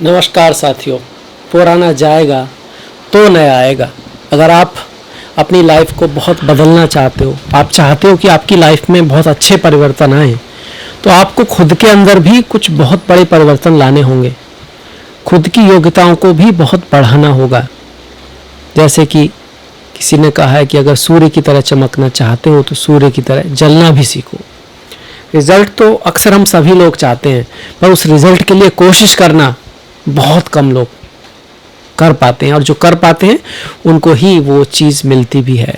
नमस्कार साथियों। पुराना जाएगा तो नया आएगा। अगर आप अपनी लाइफ को बहुत बदलना चाहते हो, आप चाहते हो कि आपकी लाइफ में बहुत अच्छे परिवर्तन आए, तो आपको खुद के अंदर भी कुछ बहुत बड़े परिवर्तन लाने होंगे। खुद की योग्यताओं को भी बहुत बढ़ाना होगा। जैसे कि किसी ने कहा है कि अगर सूर्य की तरह चमकना चाहते हो तो सूर्य की तरह जलना भी सीखो। रिजल्ट तो अक्सर हम सभी लोग चाहते हैं, पर उस रिजल्ट के लिए कोशिश करना बहुत कम लोग कर पाते हैं, और जो कर पाते हैं उनको ही वो चीज़ मिलती भी है।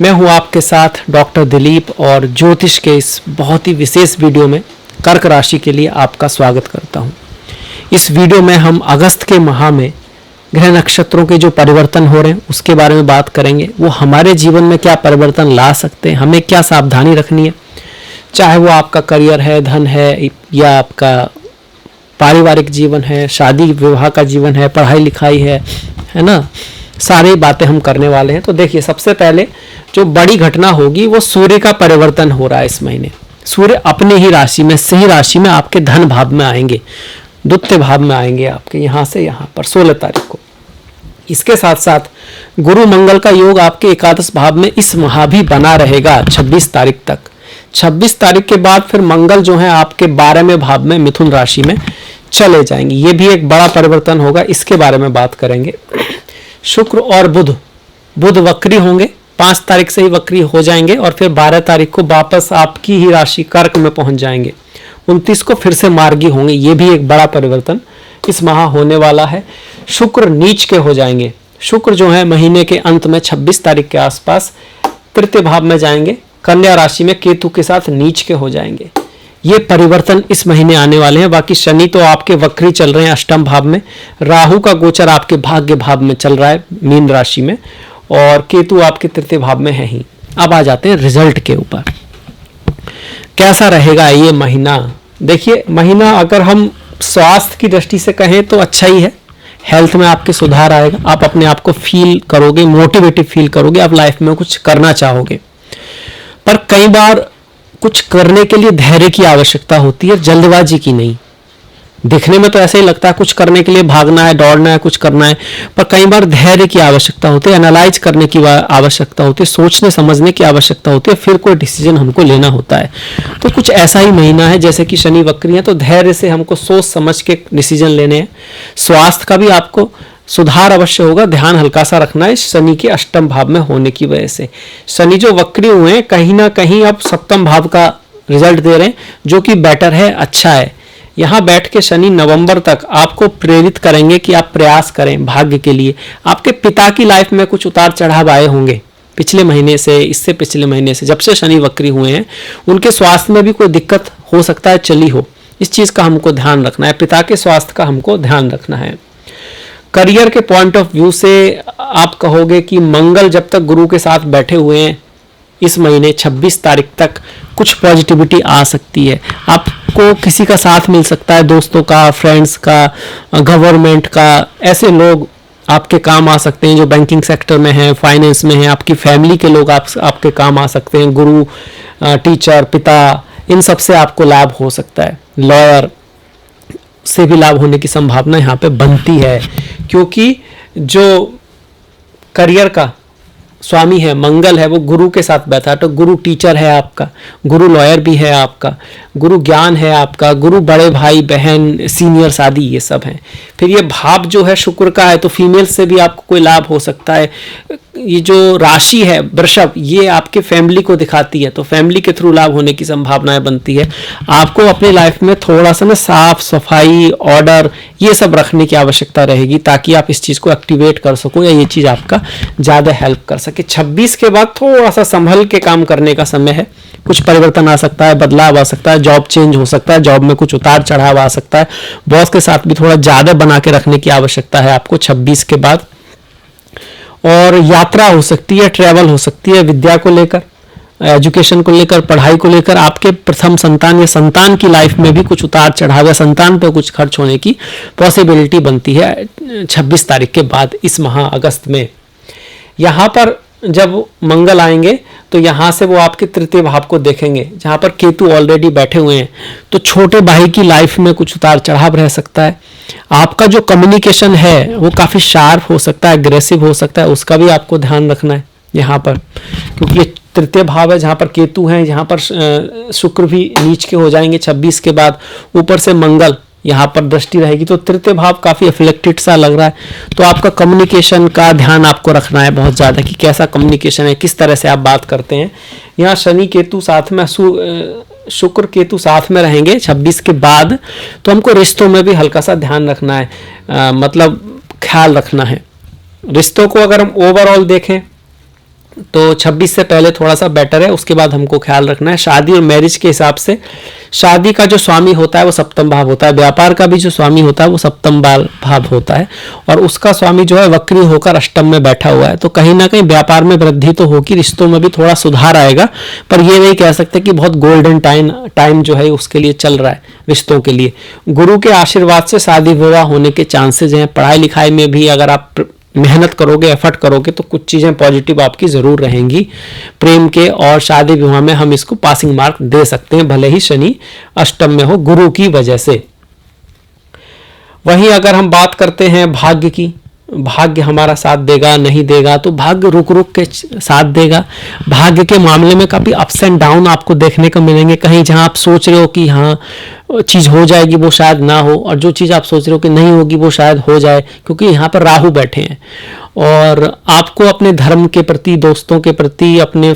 मैं हूँ आपके साथ डॉक्टर दिलीप, और ज्योतिष के इस बहुत ही विशेष वीडियो में कर्क राशि के लिए आपका स्वागत करता हूँ। इस वीडियो में हम अगस्त के माह में ग्रह नक्षत्रों के जो परिवर्तन हो रहे हैं उसके बारे में बात करेंगे। वो हमारे जीवन में क्या परिवर्तन ला सकते हैं, हमें क्या सावधानी रखनी है, चाहे वो आपका करियर है, धन है, या आपका पारिवारिक जीवन है, शादी विवाह का जीवन है, पढ़ाई लिखाई है ना। सारी बातें हम करने वाले हैं। तो देखिए, सबसे पहले जो बड़ी घटना होगी वो सूर्य का परिवर्तन हो रहा है इस महीने। सूर्य अपने ही राशि में, सही राशि में, आपके धन भाव में आएंगे, द्वितीय भाव में आएंगे, आपके यहाँ से यहाँ पर 16 तारीख को। इसके साथ साथ गुरु मंगल का योग आपके एकादश भाव में इस माह भी बना रहेगा 26 तारीख तक। 26 तारीख के बाद फिर मंगल जो है आपके 12वें भाव में मिथुन राशि में चले जाएंगे। ये भी एक बड़ा परिवर्तन होगा, इसके बारे में बात करेंगे। शुक्र और बुध वक्री होंगे, 5 तारीख से ही वक्री हो जाएंगे, और फिर 12 तारीख को वापस आपकी ही राशि कर्क में पहुंच जाएंगे। 29 को फिर से मार्गी होंगे। ये भी एक बड़ा परिवर्तन इस माह होने वाला है। शुक्र नीच के हो जाएंगे। शुक्र जो है महीने के अंत में 26 तारीख के आसपास तृतीय भाव में जाएंगे, कन्या राशि में केतु के साथ नीच के हो जाएंगे। ये परिवर्तन इस महीने आने वाले हैं। बाकी शनि तो आपके वक्री चल रहे हैं अष्टम भाव में, राहु का गोचर आपके भाग्य भाव में चल रहा है मीन राशि में, और केतु आपके तृतीय भाव में है ही। अब आ जाते हैं रिजल्ट के ऊपर। कैसा रहेगा ये महीना? देखिए, महीना अगर हम स्वास्थ्य की दृष्टि से कहें तो अच्छा ही है। हेल्थ में आपके सुधार आएगा, आप अपने आप को फील करोगे, मोटिवेटिव फील करोगे, आप लाइफ में कुछ करना चाहोगे। पर कई बार कुछ करने के लिए धैर्य की आवश्यकता होती है, जल्दबाजी की नहीं। दिखने में तो ऐसे ही लगता है कुछ करने के लिए भागना है, दौड़ना है, कुछ करना है, पर कई बार धैर्य की आवश्यकता होती है, एनालाइज करने की आवश्यकता होती है, सोचने समझने की आवश्यकता होती है, फिर कोई डिसीजन हमको लेना होता है। तो कुछ ऐसा ही महीना है, जैसे कि शनि वक्री है, तो धैर्य से हमको सोच समझ के डिसीजन लेने हैं। स्वास्थ्य का भी आपको सुधार अवश्य होगा, ध्यान हल्का सा रखना है शनि के अष्टम भाव में होने की वजह से। शनि जो वक्री हुए हैं कहीं ना कहीं अब सप्तम भाव का रिजल्ट दे रहे हैं, जो कि बेटर है, अच्छा है। यहाँ बैठ के शनि नवंबर तक आपको प्रेरित करेंगे कि आप प्रयास करें भाग्य के लिए। आपके पिता की लाइफ में कुछ उतार चढ़ाव आए होंगे पिछले महीने से, इससे पिछले महीने से, जब से शनि वक्री हुए हैं। उनके स्वास्थ्य में भी कोई दिक्कत हो सकता है, चली हो। इस चीज का हमको ध्यान रखना है, पिता के स्वास्थ्य का हमको ध्यान रखना है। करियर के पॉइंट ऑफ व्यू से आप कहोगे कि मंगल जब तक गुरु के साथ बैठे हुए हैं इस महीने 26 तारीख तक कुछ पॉजिटिविटी आ सकती है। आपको किसी का साथ मिल सकता है, दोस्तों का, फ्रेंड्स का, गवर्नमेंट का। ऐसे लोग आपके काम आ सकते हैं जो बैंकिंग सेक्टर में हैं, फाइनेंस में हैं। आपकी फैमिली के लोग आपके काम आ सकते हैं, गुरु, टीचर, पिता, इन सब से आपको लाभ हो सकता है। लॉयर से भी लाभ होने की संभावना यहाँ पे बनती है, क्योंकि जो करियर का स्वामी है मंगल है, वो गुरु के साथ बैठा है। तो गुरु टीचर है आपका, गुरु लॉयर भी है आपका, गुरु ज्ञान है आपका, गुरु बड़े भाई बहन, सीनियर्स आदि ये सब हैं। फिर ये भाव जो है शुक्र का है, तो फीमेल से भी आपको कोई लाभ हो सकता है। ये जो राशि है वृषभ, ये आपके फैमिली को दिखाती है, तो फैमिली के थ्रू लाभ होने की संभावनाएं बनती है। आपको अपनी लाइफ में थोड़ा सा ना साफ सफाई, ऑर्डर, ये सब रखने की आवश्यकता रहेगी, ताकि आप इस चीज को एक्टिवेट कर सको, या ये चीज आपका ज्यादा हेल्प कर सके। 26 के बाद थोड़ा सा संभल के काम करने का समय है। कुछ परिवर्तन आ सकता है, बदलाव आ सकता है, जॉब चेंज हो सकता है, जॉब में कुछ उतार चढ़ाव आ सकता है। बॉस के साथ भी थोड़ा ज्यादा बना के रखने की आवश्यकता है आपको 26 के बाद। और यात्रा हो सकती है, ट्रैवल हो सकती है, विद्या को लेकर, एजुकेशन को लेकर, पढ़ाई को लेकर। आपके प्रथम संतान या संतान की लाइफ में भी कुछ उतार चढ़ाव या संतान पे कुछ खर्च होने की पॉसिबिलिटी बनती है 26 तारीख के बाद इस माह अगस्त में। यहाँ पर जब मंगल आएंगे तो यहाँ से वो आपके तृतीय भाव को देखेंगे जहाँ पर केतु ऑलरेडी बैठे हुए हैं। तो छोटे भाई की लाइफ में कुछ उतार चढ़ाव रह सकता है। आपका जो कम्युनिकेशन है वो काफ़ी शार्प हो सकता है, एग्रेसिव हो सकता है, उसका भी आपको ध्यान रखना है यहाँ पर, क्योंकि ये तृतीय भाव है जहाँ पर केतु हैं, जहाँ पर शुक्र भी नीच के हो जाएंगे 26 के बाद, ऊपर से मंगल यहाँ पर दृष्टि रहेगी, तो तृतीय भाव काफ़ी अफेक्टेड सा लग रहा है। तो आपका कम्युनिकेशन का ध्यान आपको रखना है बहुत ज़्यादा कि कैसा कम्युनिकेशन है, किस तरह से आप बात करते हैं। यहाँ शनि केतु साथ में, शुक्र केतु साथ में रहेंगे 26 के बाद, तो हमको रिश्तों में भी हल्का सा ध्यान रखना है, मतलब ख्याल रखना है। रिश्तों को अगर हम ओवरऑल देखें तो 26 से पहले थोड़ा सा बेटर है, उसके बाद हमको ख्याल रखना है। शादी और मैरिज के हिसाब से शादी का जो स्वामी होता है वो सप्तम भाव होता है, व्यापार का भी जो स्वामी होता है वो सप्तम भाव होता है, और उसका स्वामी जो है वक्री होकर अष्टम में बैठा हुआ है। तो कहीं ना कहीं व्यापार में वृद्धि तो होगी, रिश्तों में भी थोड़ा सुधार आएगा, पर ये नहीं कह सकते कि बहुत गोल्डन टाइम जो है उसके लिए चल रहा है रिश्तों के लिए। गुरु के आशीर्वाद से शादी विवाह होने के चांसेज हैं। पढ़ाई लिखाई में भी अगर आप मेहनत करोगे, एफर्ट करोगे तो कुछ चीज़ें पॉजिटिव आपकी ज़रूर रहेंगी। प्रेम के और शादी विवाह में हम इसको पासिंग मार्क दे सकते हैं, भले ही शनि अष्टम में हो गुरु की वजह से। वहीं अगर हम बात करते हैं भाग्य की, भाग्य हमारा साथ देगा नहीं देगा, तो भाग्य रुक रुक के साथ देगा। भाग्य के मामले में काफ़ी अप्स एंड डाउन आपको देखने को मिलेंगे। कहीं जहां आप सोच रहे हो कि हाँ चीज़ हो जाएगी वो शायद ना हो, और जो चीज़ आप सोच रहे हो कि नहीं होगी वो शायद हो जाए, क्योंकि यहाँ पर राहु बैठे हैं। और आपको अपने धर्म के प्रति, दोस्तों के प्रति, अपने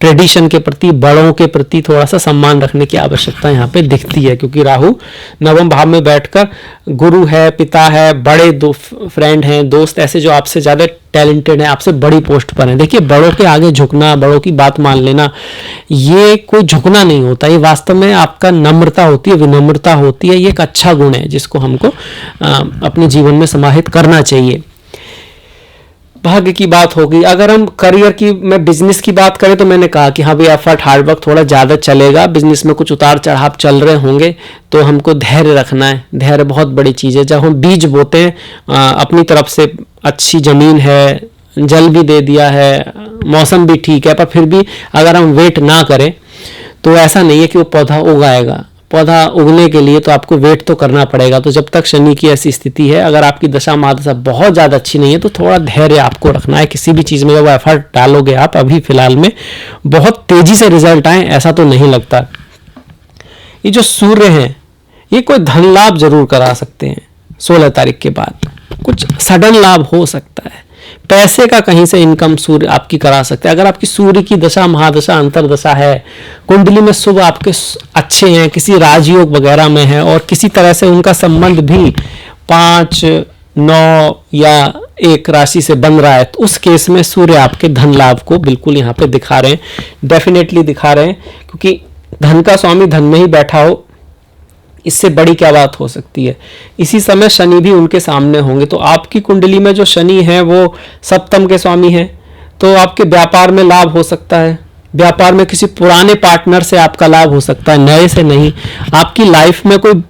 ट्रेडिशन के प्रति, बड़ों के प्रति थोड़ा सा सम्मान रखने की आवश्यकता यहाँ पे दिखती है, क्योंकि राहु नवम भाव में बैठकर गुरु है, पिता है, बड़े दो फ्रेंड हैं, दोस्त ऐसे जो आपसे ज़्यादा टैलेंटेड हैं, आपसे बड़ी पोस्ट पर हैं। देखिए, बड़ों के आगे झुकना, बड़ों की बात मान लेना, ये कोई झुकना नहीं होता, ये वास्तव में आपका नम्रता होती है, विनम्रता होती है। ये एक अच्छा गुण है जिसको हमको अपने जीवन में समाहित करना चाहिए। भाग्य की बात होगी। अगर हम करियर की, मैं बिजनेस की बात करें तो मैंने कहा कि हाँ भाई एफर्ट, हार्डवर्क थोड़ा ज़्यादा चलेगा, बिजनेस में कुछ उतार चढ़ाव चल रहे होंगे, तो हमको धैर्य रखना है। धैर्य बहुत बड़ी चीज़ है। जब हम बीज बोते हैं, अपनी तरफ से अच्छी ज़मीन है, जल भी दे दिया है, मौसम भी ठीक है, पर फिर भी अगर हम वेट ना करें तो ऐसा नहीं है कि वो पौधा उगाएगा। पौधा उगने के लिए तो आपको वेट तो करना पड़ेगा। तो जब तक शनि की ऐसी स्थिति है, अगर आपकी दशा महादशा बहुत ज़्यादा अच्छी नहीं है तो थोड़ा धैर्य आपको रखना है। किसी भी चीज़ में जब एफर्ट डालोगे आप, अभी फिलहाल में बहुत तेज़ी से रिजल्ट आए ऐसा तो नहीं लगता। ये जो सूर्य हैं, ये कोई धन लाभ जरूर करा सकते हैं 16 तारीख के बाद, कुछ सडन लाभ हो सकता है। पैसे का कहीं से इनकम सूर्य आपकी करा सकते हैं। अगर आपकी सूर्य की दशा महादशा अंतरदशा है, कुंडली में शुभ आपके अच्छे हैं, किसी राजयोग वगैरह में है, और किसी तरह से उनका संबंध भी 5, 9 या 1 राशि से बन रहा है, तो उस केस में सूर्य आपके धन लाभ को बिल्कुल यहाँ पे दिखा रहे हैं, डेफिनेटली दिखा रहे हैं। क्योंकि धन का स्वामी धन में ही बैठा हो, इससे बड़ी क्या बात हो सकती है। इसी समय शनि भी उनके सामने होंगे, तो आपकी कुंडली में जो शनि है वो सप्तम के स्वामी है, तो आपके व्यापार में लाभ हो सकता है। व्यापार में किसी पुराने पार्टनर से आपका लाभ हो सकता है, नए से नहीं। आपकी लाइफ में कोई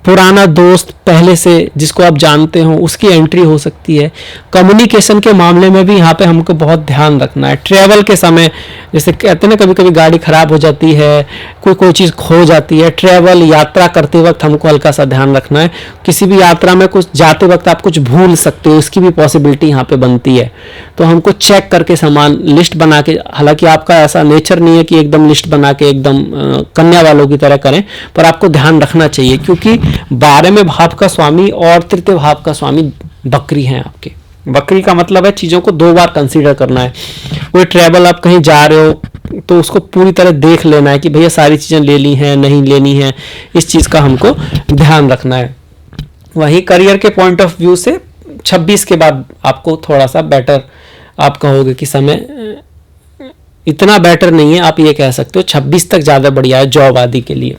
पुराना दोस्त पहले से जिसको आप जानते हो उसकी एंट्री हो सकती है। कम्युनिकेशन के मामले में भी यहाँ पे हमको बहुत ध्यान रखना है। ट्रैवल के समय, जैसे कहते हैं ना, कभी कभी गाड़ी खराब हो जाती है, कोई चीज़ खो जाती है, ट्रैवल यात्रा करते वक्त हमको हल्का सा ध्यान रखना है। किसी भी यात्रा में कुछ जाते वक्त आप कुछ भूल सकते हो, इसकी भी पॉसिबिलिटी यहाँ पे बनती है। तो हमको चेक करके सामान लिस्ट बना के, हालांकि आपका ऐसा नेचर नहीं है कि एकदम लिस्ट बना के एकदम कन्या वालों की तरह करें, पर आपको ध्यान रखना चाहिए, क्योंकि 12वें भाव का स्वामी और तृतीय भाव का स्वामी बकरी हैं आपके। बकरी का मतलब है चीज़ों को 2 बार कंसीडर करना है। कोई ट्रैवल आप कहीं जा रहे हो तो उसको पूरी तरह देख लेना है कि भैया सारी चीज़ें ले ली हैं, नहीं लेनी है, इस चीज़ का हमको ध्यान रखना है। वहीं करियर के पॉइंट ऑफ व्यू से 26 के बाद आपको थोड़ा सा बेटर, आप कहोगे कि समय इतना बेटर नहीं है, आप ये कह सकते हो 26 तक ज़्यादा बढ़िया है जॉब आदि के लिए।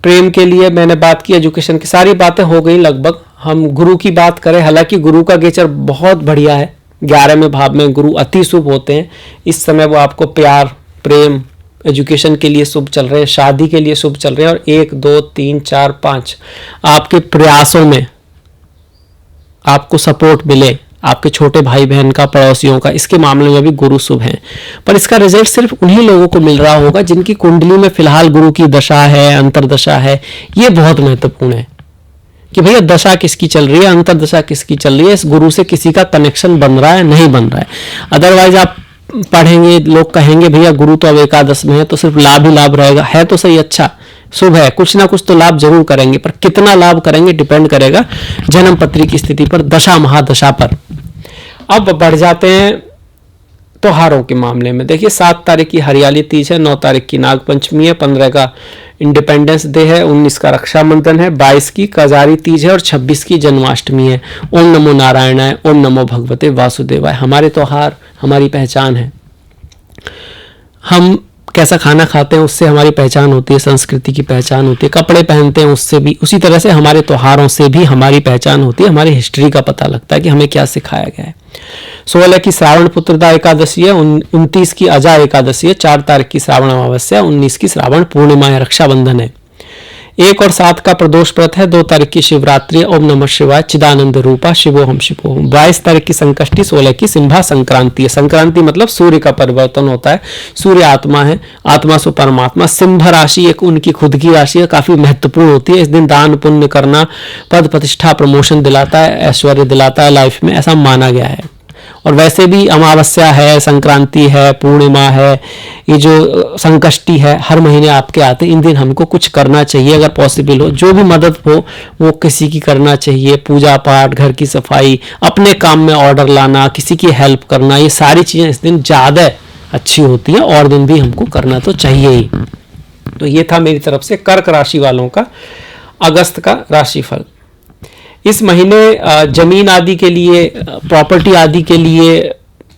प्रेम के लिए मैंने बात की, एजुकेशन की सारी बातें हो गई लगभग। हम गुरु की बात करें, हालांकि गुरु का गोचर बहुत बढ़िया है। 11वें भाव में गुरु अति शुभ होते हैं। इस समय वो आपको प्यार, प्रेम, एजुकेशन के लिए शुभ चल रहे हैं, शादी के लिए शुभ चल रहे हैं, और 1, 2, 3, 4, 5 आपके प्रयासों में आपको सपोर्ट मिले, आपके छोटे भाई बहन का, पड़ोसियों का, इसके मामले में भी गुरु शुभ है। पर इसका रिजल्ट सिर्फ उन्हीं लोगों को मिल रहा होगा जिनकी कुंडली में फिलहाल गुरु की दशा है, अंतरदशा है। ये बहुत महत्वपूर्ण है कि भैया दशा किसकी चल रही है, अंतरदशा किसकी चल रही है, इस गुरु से किसी का कनेक्शन बन रहा है, नहीं बन रहा है। अदरवाइज आप पढ़ेंगे, लोग कहेंगे भैया गुरु तो अब एकादश में है तो सिर्फ लाभ ही लाभ रहेगा। है तो सही, अच्छा शुभ है, कुछ ना कुछ तो लाभ जरूर करेंगे, पर कितना लाभ करेंगे डिपेंड करेगा जन्म पत्री की स्थिति पर, दशा महादशा पर। अब बढ़ जाते हैं त्योहारों के मामले में। देखिए 7 तारीख की हरियाली तीज है, 9 तारीख की नाग पंचमी है, 15 का इंडिपेंडेंस डे है, 19 का रक्षाबंधन है, 22 की कजारी तीज है और 26 की जन्माष्टमी है। ओम नमो नारायणाय, ओम नमो भगवते वासुदेवाय। हमारे त्योहार हमारी पहचान है। हम कैसा खाना खाते हैं उससे हमारी पहचान होती है, संस्कृति की पहचान होती है। कपड़े पहनते हैं उससे भी, उसी तरह से हमारे त्योहारों से भी हमारी पहचान होती है, हमारी हिस्ट्री का पता लगता है कि हमें क्या सिखाया गया है। 16 की श्रावण पुत्रदा एकादशी है, 29 की अजा एकादशी है, 4 तारीख की श्रावण अमावस्या, 19 की श्रावण पूर्णिमा है, रक्षाबंधन है। 1 और 7 का प्रदोष व्रत है, 2 तारीख की शिवरात्रि, ओम नमः शिवाय, चिदानंद रूपा, शिवोहम शिवोहम। 22 तारीख की संकष्टी, 16 की सिंहा संक्रांति है। संक्रांति मतलब सूर्य का परिवर्तन होता है, सूर्य आत्मा है, आत्मा से परमात्मा। सिंह राशि एक उनकी खुद की राशि है, काफी महत्वपूर्ण होती है। इस दिन दान पुण्य करना पद प्रतिष्ठा प्रमोशन दिलाता है, ऐश्वर्य दिलाता है लाइफ में, ऐसा माना गया है। और वैसे भी अमावस्या है, संक्रांति है, पूर्णिमा है, ये जो संकष्टी है, हर महीने आपके आते हैं। इन दिन हमको कुछ करना चाहिए, अगर पॉसिबल हो, जो भी मदद हो वो किसी की करना चाहिए। पूजा पाठ, घर की सफाई, अपने काम में ऑर्डर लाना, किसी की हेल्प करना, ये सारी चीज़ें इस दिन ज़्यादा अच्छी होती हैं और दिन भी हमको करना तो चाहिए ही। तो ये था मेरी तरफ से कर्क राशि वालों का अगस्त का राशिफल। इस महीने जमीन आदि के लिए, प्रॉपर्टी आदि के लिए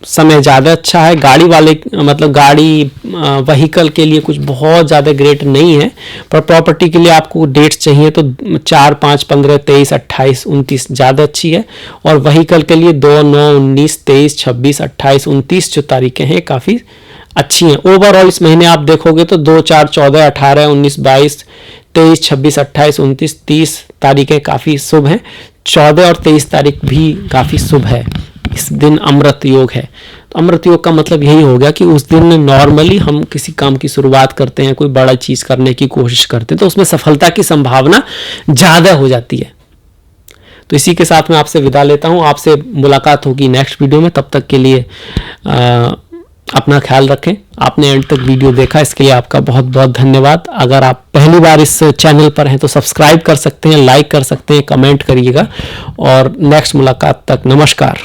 समय ज़्यादा अच्छा है। गाड़ी वाले मतलब गाड़ी व्हीकल के लिए कुछ बहुत ज़्यादा ग्रेट नहीं है, पर प्रॉपर्टी के लिए आपको डेट्स चाहिए तो 4, 5, 15, 23, 28, 29 ज़्यादा अच्छी है। और व्हीकल के लिए 2, 9, 19, 23, 26, 28, 29 जो तारीखें हैं काफ़ी अच्छी हैं। ओवरऑल इस महीने आप देखोगे तो 2, 4, 14, 18, 19, 22, 23, 26, 28, 29, 30 तारीखें काफ़ी शुभ हैं। 14 और 23 तारीख भी काफ़ी शुभ है। इस दिन अमृत योग है। तो अमृत योग का मतलब यही हो गया कि उस दिन नॉर्मली हम किसी काम की शुरुआत करते हैं, कोई बड़ा चीज़ करने की कोशिश करते हैं, तो उसमें सफलता की संभावना ज़्यादा हो जाती है। तो इसी के साथ मैं आपसे विदा लेता हूँ। आपसे मुलाकात होगी नेक्स्ट वीडियो में। तब तक के लिए अपना ख्याल रखें। आपने एंड तक वीडियो देखा, इसके लिए आपका बहुत बहुत धन्यवाद। अगर आप पहली बार इस चैनल पर हैं तो सब्सक्राइब कर सकते हैं, लाइक कर सकते हैं, कमेंट करिएगा। और नेक्स्ट मुलाकात तक नमस्कार।